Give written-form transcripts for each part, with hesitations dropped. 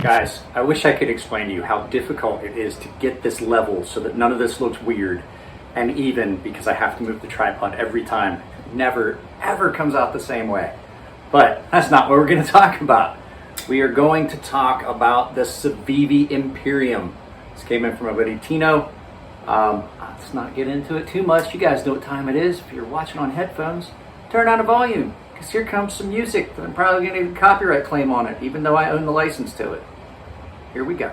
Guys, I wish I could explain to you how difficult it is to get this level so that none of this looks weird, and even because I have to move the tripod every time, it never ever comes out the same way. But that's not what we're going to talk about. We are going to talk about the Civivi Imperuim. This came in from my buddy Tino. Let's not get into it too much. You guys know what time it is. If you're watching on headphones, turn on the volume, because here comes some music that I'm probably going to get a copyright claim on it, even though I own the license to it. Here we go.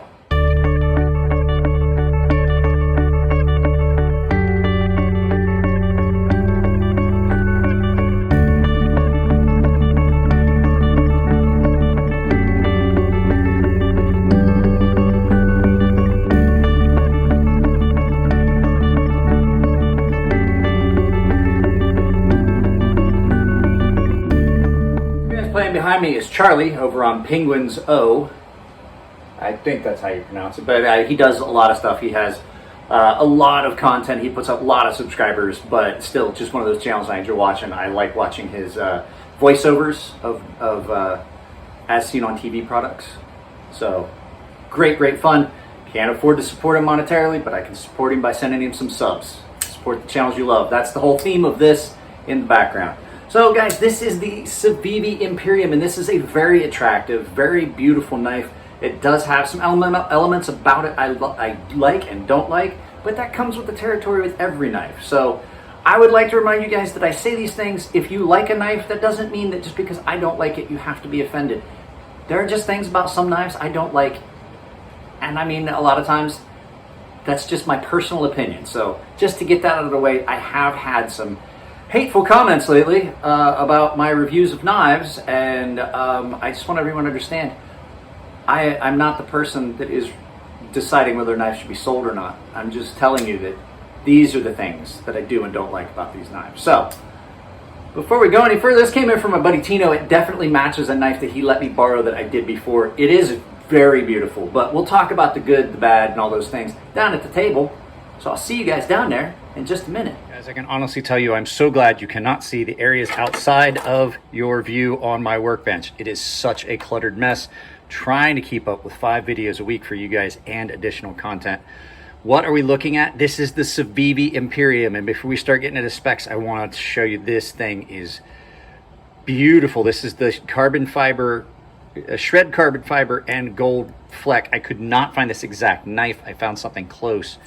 Playing behind me is Charlie over on Penguins O. I think that's how you pronounce it, but he does a lot of stuff. He has a lot of content. He puts up a lot of subscribers, but still just one of those channels I enjoy watching. I like watching his voiceovers of as seen on TV products. So great fun. Can't afford to support him monetarily, but I can support him by sending him some subs. Support the channels you love. That's the whole theme of this in the background. So guys, this is the Civivi Imperuim, and this is a very attractive, very beautiful knife. It does have some elements about it I like and don't like, but that comes with the territory with every knife. So I would like to remind you guys that I say these things. If you like a knife, that doesn't mean that just because I don't like it, you have to be offended. There are just things about some knives I don't like, and I mean, a lot of times, that's just my personal opinion. So just to get that out of the way, I have had some hateful comments lately about my reviews of knives, and I just want everyone to understand, I'm not the person that is deciding whether a knife should be sold or not. I'm just telling you that these are the things that I do and don't like about these knives. So before we go any further, this came in from my buddy Tino. It definitely matches a knife that he let me borrow that I did before. It is very beautiful, but we'll talk about the good, the bad, and all those things down at the table. So I'll see you guys down there in just a minute. Guys, I can honestly tell you, I'm so glad you cannot see the areas outside of your view on my workbench. It is such a cluttered mess, trying to keep up with 5 videos a week for you guys and additional content. What are we looking at? This is the Civivi Imperuim, and before we start getting into specs, I wanted to show you this thing is beautiful. This is the carbon fiber, shred carbon fiber and gold fleck. I could not find this exact knife. I found something close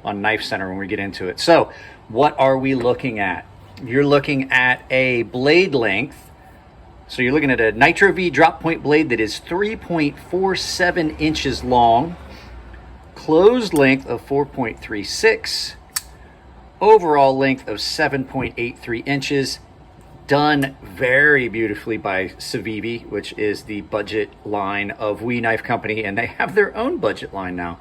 on Knife Center when we get into it. So what are we looking at? You're looking at a blade length. So you're looking at a Nitro V drop point blade that is 3.47 inches long, closed length of 4.36, overall length of 7.83 inches, done very beautifully by Civivi, which is the budget line of We Knife Company, and they have their own budget line now.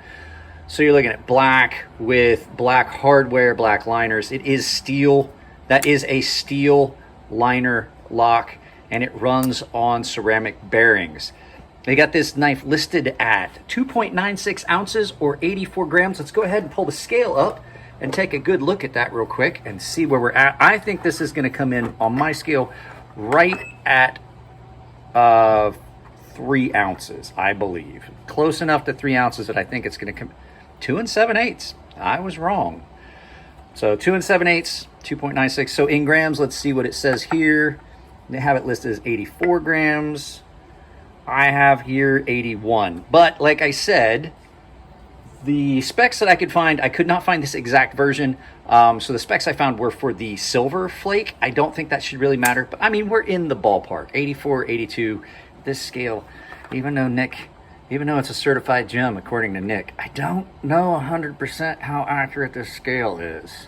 So you're looking at black with black hardware, black liners. It is steel. That is a steel liner lock, and it runs on ceramic bearings. They got this knife listed at 2.96 ounces or 84 grams. Let's go ahead and pull the scale up and take a good look at that real quick and see where we're at. I think this is going to come in on my scale right at 3 ounces, I believe. Close enough to 3 ounces that I think it's going to come 2 7/8. I was wrong. So 2 7/8, 2.96. So in grams, let's see what it says here. They have it listed as 84 grams. I have here 81. But like I said, the specs that I could find, I could not find this exact version. So the specs I found were for the silver flake. I don't think that should really matter. But I mean, we're in the ballpark. 84, 82. This scale, even though it's a certified gem, according to Nick, I don't know 100% how accurate this scale is.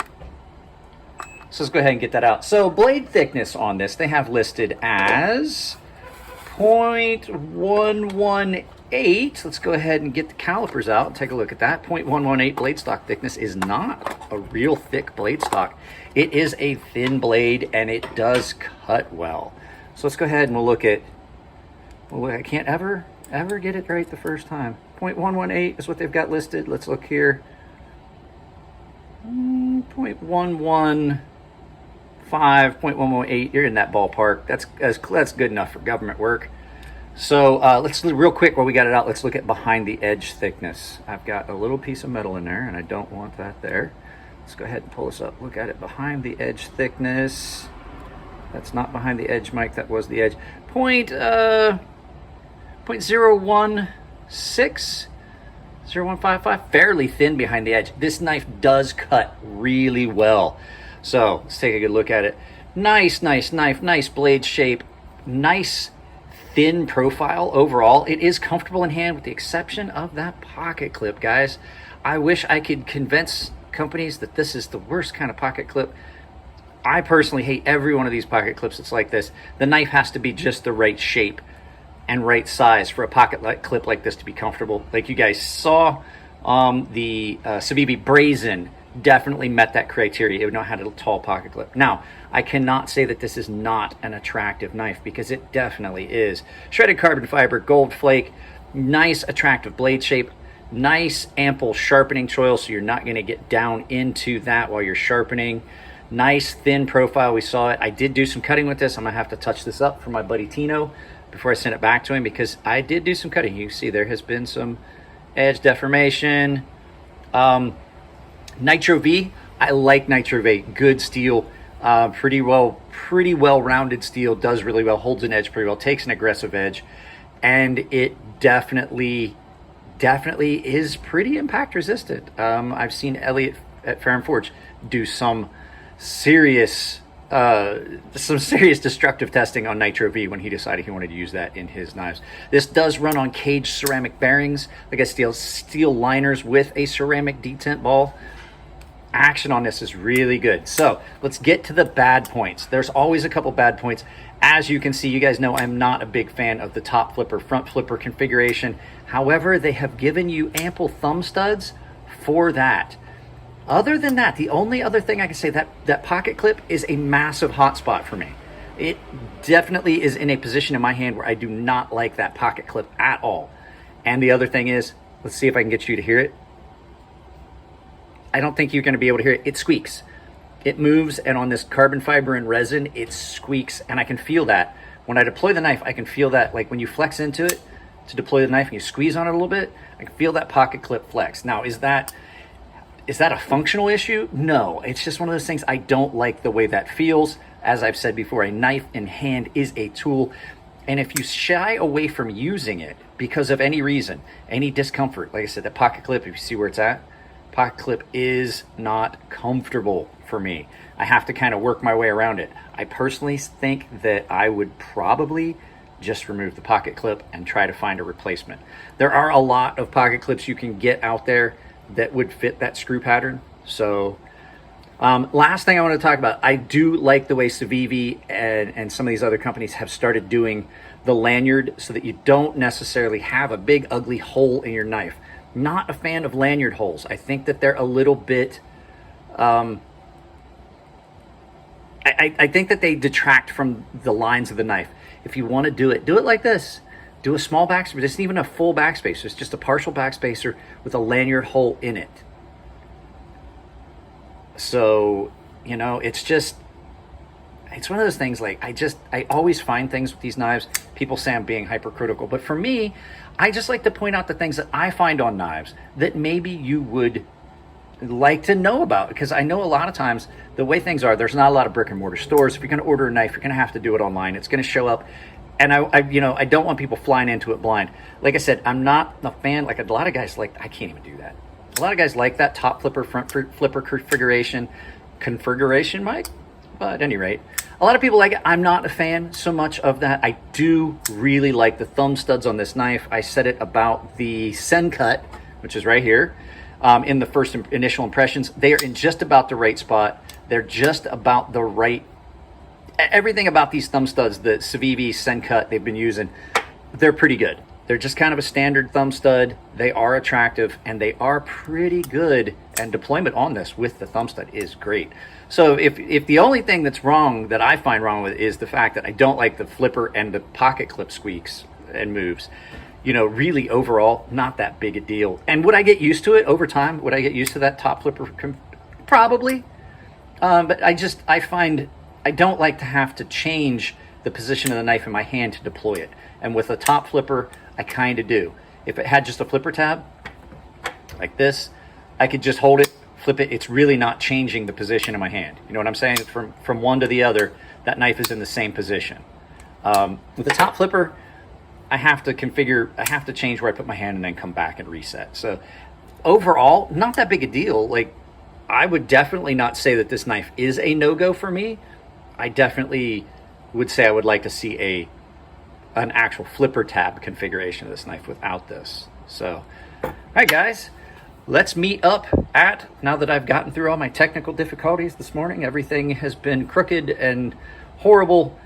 So let's go ahead and get that out. So blade thickness on this, they have listed as 0.118. Let's go ahead and get the calipers out and take a look at that. 0.118 blade stock thickness is not a real thick blade stock. It is a thin blade, and it does cut well. So let's go ahead and we'll look at, well, I can't ever get it right the first time. 0.118 is what they've got listed. Let's look here. 0.115, 0.118, you're in that ballpark. That's good enough for government work. So let's real quick while we got it out, let's look at behind the edge thickness. I've got a little piece of metal in there and I don't want that there. Let's go ahead and pull this up. Look at it, behind the edge thickness. That's not behind the edge, Mike, that was the edge. 0.016, 0.155, fairly thin behind the edge. This knife does cut really well. So let's take a good look at it. Nice knife, nice blade shape, nice thin profile overall. It is comfortable in hand with the exception of that pocket clip, guys. I wish I could convince companies that this is the worst kind of pocket clip. I personally hate every one of these pocket clips that's like this. The knife has to be just the right shape and right size for a pocket clip like this to be comfortable. Like you guys saw, the Civivi Brazen definitely met that criteria. It would not have a tall pocket clip. Now, I cannot say that this is not an attractive knife because it definitely is. Shredded carbon fiber, gold flake, nice attractive blade shape, nice ample sharpening choil so you're not going to get down into that while you're sharpening. Nice thin profile, we saw it. I did do some cutting with this. I'm gonna have to touch this up for my buddy Tino before I send it back to him because I did do some cutting. You see there has been some edge deformation. Nitro V, I like Nitro V. Good steel, pretty well rounded steel, does really well, holds an edge pretty well, takes an aggressive edge, and it definitely is pretty impact resistant. I've seen Elliot at Fair and Forge do some serious destructive testing on Nitro V when he decided he wanted to use that in his knives. This does run on caged ceramic bearings, like I steel liners with a ceramic detent ball. Action on this is really good. So let's get to the bad points. There's always a couple bad points. As you can see, you guys know I'm not a big fan of the top flipper, front flipper configuration. However, they have given you ample thumb studs for that. Other than that, the only other thing I can say, that pocket clip is a massive hotspot for me. It definitely is in a position in my hand where I do not like that pocket clip at all. And the other thing is, let's see if I can get you to hear it. I don't think you're going to be able to hear it. It squeaks. It moves, and on this carbon fiber and resin, it squeaks, and I can feel that. When I deploy the knife, I can feel that, like when you flex into it to deploy the knife and you squeeze on it a little bit, I can feel that pocket clip flex. Now, is that a functional issue? No, it's just one of those things. I don't like the way that feels. As I've said before, a knife in hand is a tool. And if you shy away from using it because of any reason, any discomfort, like I said, that pocket clip, if you see where it's at, pocket clip is not comfortable for me. I have to kind of work my way around it. I personally think that I would probably just remove the pocket clip and try to find a replacement. There are a lot of pocket clips you can get out there that would fit that screw pattern. So last thing I want to talk about, I do like the way Civivi and some of these other companies have started doing the lanyard so that you don't necessarily have a big ugly hole in your knife. Not a fan of lanyard holes. I think that they're a little bit I think that they detract from the lines of the knife. If you want to do it like this. Do a small backspacer. This isn't even a full backspacer. It's just a partial backspacer with a lanyard hole in it. So, you know, it's one of those things, like, I always find things with these knives, people say I'm being hypercritical, but for me, I just like to point out the things that I find on knives that maybe you would like to know about, because I know a lot of times the way things are, there's not a lot of brick and mortar stores. If you're going to order a knife, you're going to have to do it online. It's going to show up. And I don't want people flying into it blind. Like I said, I'm not a fan. Like a lot of guys like, I can't even do that. A lot of guys like that top flipper, front flipper configuration, Mike. But at any rate, a lot of people like it. I'm not a fan so much of that. I do really like the thumb studs on this knife. I said it about the Sen cut, which is right here, in the first initial impressions. They are in just about the right spot. They're just about the right. Everything about these thumb studs, the Civivi Sen cut they've been using, they're pretty good. They're just kind of a standard thumb stud. They are attractive and they are pretty good. And deployment on this with the thumb stud is great. So if the only thing that's wrong, that I find wrong with, is the fact that I don't like the flipper and the pocket clip squeaks and moves, you know, really overall, not that big a deal. And would I get used to it over time? Would I get used to that top flipper? Probably. But I find I don't like to have to change the position of the knife in my hand to deploy it. And with a top flipper, I kind of do. If it had just a flipper tab, like this, I could just hold it, flip it. It's really not changing the position of my hand. You know what I'm saying? From one to the other, that knife is in the same position. With the top flipper, I have to change where I put my hand and then come back and reset. So overall, not that big a deal. Like, I would definitely not say that this knife is a no-go for me. I definitely would say I would like to see an actual flipper tab configuration of this knife without this. So, all right, guys, let's meet up now that I've gotten through all my technical difficulties this morning. Everything has been crooked and horrible.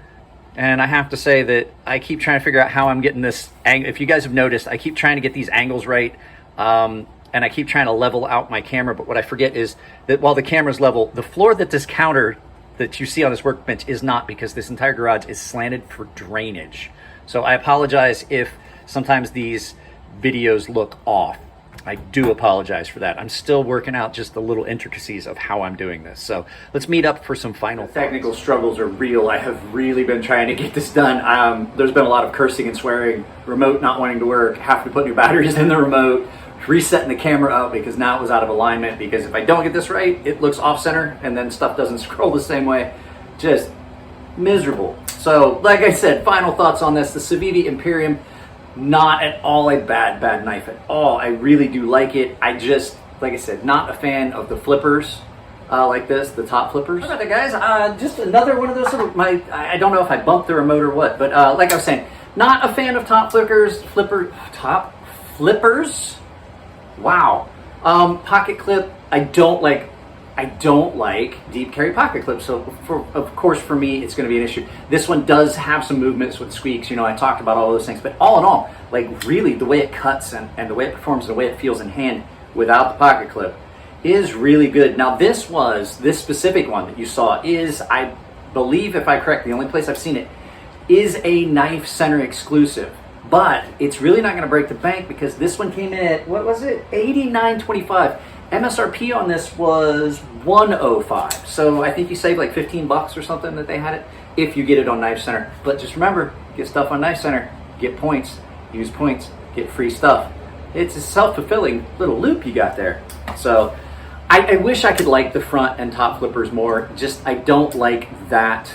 And I have to say that I keep trying to figure out how I'm getting this angle. If you guys have noticed, I keep trying to get these angles right. And I keep trying to level out my camera. But what I forget is that while the camera's level, the floor that this counter that you see on this workbench is not, because this entire garage is slanted for drainage. So I apologize if sometimes these videos look off. I do apologize for that. I'm still working out just the little intricacies of how I'm doing this. So let's meet up for some final thoughts. Technical struggles are real. I have really been trying to get this done. There's been a lot of cursing and swearing, remote not wanting to work, have to put new batteries in the remote, resetting the camera up because now it was out of alignment, because if I don't get this right, it looks off center and then stuff doesn't scroll the same way. Just miserable. So like I said, final thoughts on this. The Civivi Imperuim, not at all a bad knife at all. I really do like it. I just, like I said, not a fan of the flippers like this, the top flippers. How about that, guys? Just another one of those little, I don't know if I bumped the remote or what, but like I was saying, not a fan of top flippers. Wow. Pocket clip, I don't like deep carry pocket clips, so of course for me it's going to be an issue. This one does have some movements with squeaks, you know, I talked about all those things, but all in all, like really the way it cuts and the way it performs, the way it feels in hand without the pocket clip is really good. Now this specific one that you saw is, I believe if I correct, the only place I've seen it is a Knife Center exclusive. But it's really not going to break the bank because this one came in at, what was it, $89.25. MSRP on this was $105. So I think you save like 15 bucks or something that they had it if you get it on Knife Center. But just remember, get stuff on Knife Center, get points, use points, get free stuff. It's a self-fulfilling little loop you got there. So I wish I could like the front and top flippers more. Just I don't like that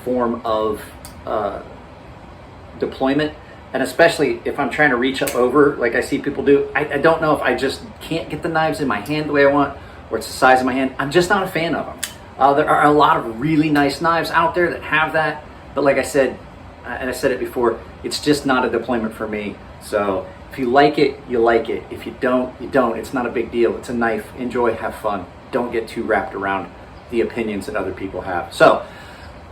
form of deployment, and especially if I'm trying to reach up over like I see people do. I don't know if I just can't get the knives in my hand the way I want, or it's the size of my hand. I'm just not a fan of them. There are a lot of really nice knives out there that have that, but like I said, and I said it before, it's just not a deployment for me. So if you like it, you like it. If you don't, you don't. It's not a big deal. It's a knife. Enjoy, have fun. Don't get too wrapped around the opinions that other people have. So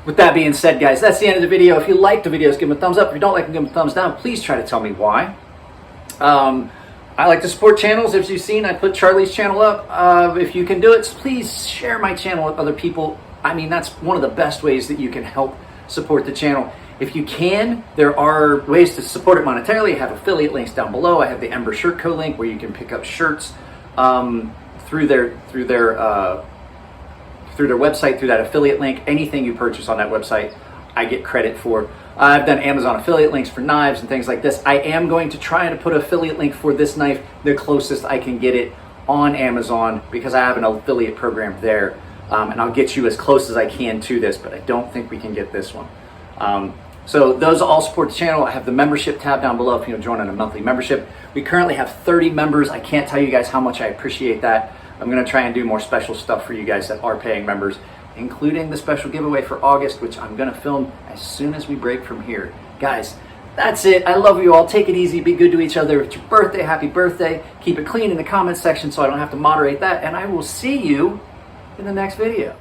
with that being said, guys, that's the end of the video. If you like the videos, give them a thumbs up. If you don't like them, give them a thumbs down. Please try to tell me why. I like to support channels. As you've seen, I put Charlie's channel up. If you can do it, please share my channel with other people. I mean, that's one of the best ways that you can help support the channel. If you can, there are ways to support it monetarily. I have affiliate links down below. I have the Ember Shirt Co link where you can pick up shirts through their website, through that affiliate link. Anything you purchase on that website, I get credit for. I've done Amazon affiliate links for knives and things like this. I am going to try to put an affiliate link for this knife the closest I can get it on Amazon, because I have an affiliate program there, and I'll get you as close as I can to this, but I don't think we can get this one. So those all support the channel. I have the membership tab down below if you want to join on a monthly membership. We currently have 30 members. I can't tell you guys how much I appreciate that. I'm going to try and do more special stuff for you guys that are paying members, including the special giveaway for August, which I'm going to film as soon as we break from here. Guys, that's it. I love you all. Take it easy. Be good to each other. If it's your birthday, happy birthday. Keep it clean in the comments section so I don't have to moderate that. And I will see you in the next video.